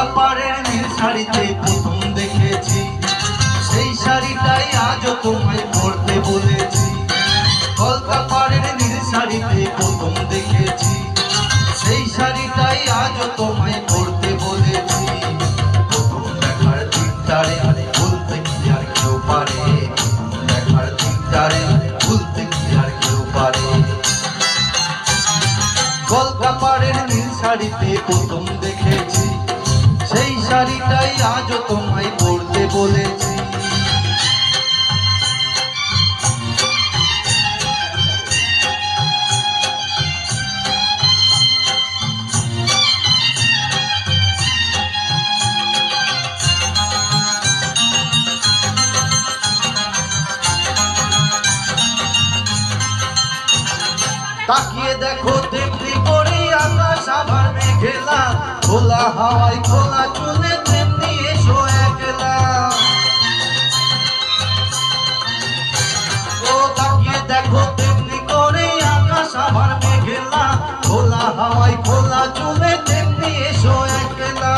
কলকাপাড়ের নীল শাড়িতে প্রথম দেখেছি, সেই শাড়িটাই আজও তোমায় পরতে বলেছি। কলকাপাড়ের নীল শাড়িতে প্রথম দেখেছি, সেই শাড়িটাই আজও তোমায় পরতে বলেছি। প্রথম দেখার দিনটারে ভুলতে কি আর কেউ পারে, দেখার দিনটারে ভুলতে কি আর কেউ পারে। কলকাপাড়ের নীল শাড়িতে প্রথম দেখেছি, সেই শাড়িটাই আজও তোমায় পরতে বলেছি। তাকিয়ে দেখো তেমনি করে আকাশ আবার মেঘেলা, খোলা হাওয়ায় খোলা চুলে তেমনি এসো একলা। ও তাকিয়ে দেখো তেমনি করে আকাশ আবার মেঘেলা, খোলা হাওয়ায় খোলা চুলে তেমনি এসো একলা।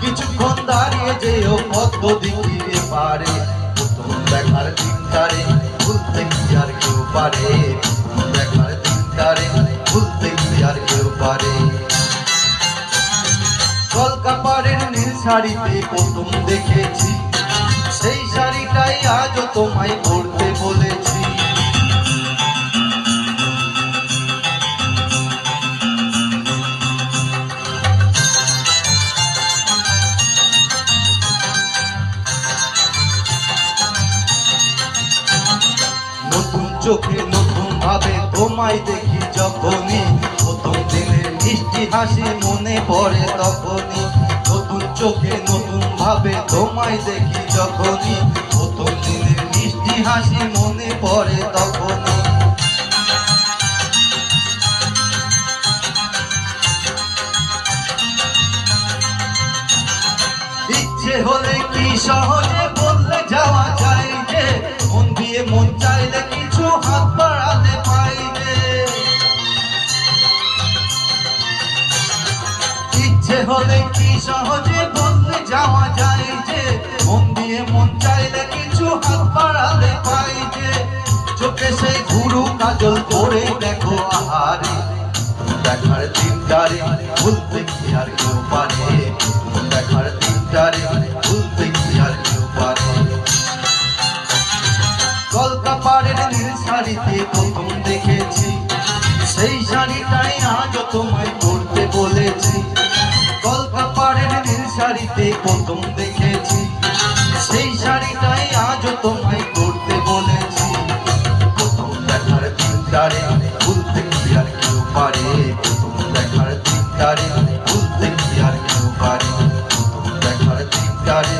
কিছুক্ষণ দাঁড়িয়ে যেও পদ্ম দিঘির পারে, প্রথম দেখার দিনটারে ভুলতে কি আর কেউ পারে, দেখার দিনটারে ভুলতে কি আর কেউ পারে। কলকাপাড়ের নীল শাড়িতে প্রথম দেখেছি, সেই শাড়িটাই আজও তোমায় পরতে বলেছি। নতুন চোখে নতুন ভাবে তোমায় দেখি যখনই, প্রথম দিনের মিষ্টি হাসি মনে পড়ে তখনই। নতুন চোখে নতুন ভাবে তোমায় দেখি যখনই, প্রথম দিনের মিষ্টি হাসি মনে পড়ে তখনই। ইচ্ছে হলে কি সহজে বললে যাওয়া যায় যে, মন দিয়ে মন চাইলে কিছু হাত বাড়াতে পাই যে। ইচ্ছে হলে কি সহজে বললে যাওয়া যায় যে, মন দিয়ে মন চাইলে কিছু হাত বাড়াতে পাই যে। চোখে সেই ঘুরু কাজল করে দেখো আহারে, দেখার দিনটারে ভুলতে কি আর কেউ পারে, দেখার দিনটারে ভুলতে কি আর কেউ পারে। কলকাপাড়ের নীল শাড়িতে প্রথম দেখেছি, সেই শাড়িটাই আজও তোমায় পরতে বলেছি। কলকাপাড়ের নীল শাড়িতে প্রথম দেখেছি, সেই শাড়িটাই আজও তোমায় পরতে বলেছি। প্রথম দেখার দিনটারে ভুলতে কি আর কেউ পারে, প্রথম দেখার দিনটারে ভুলতে কি আর কেউ পারে, প্রথম দেখার দিনটারে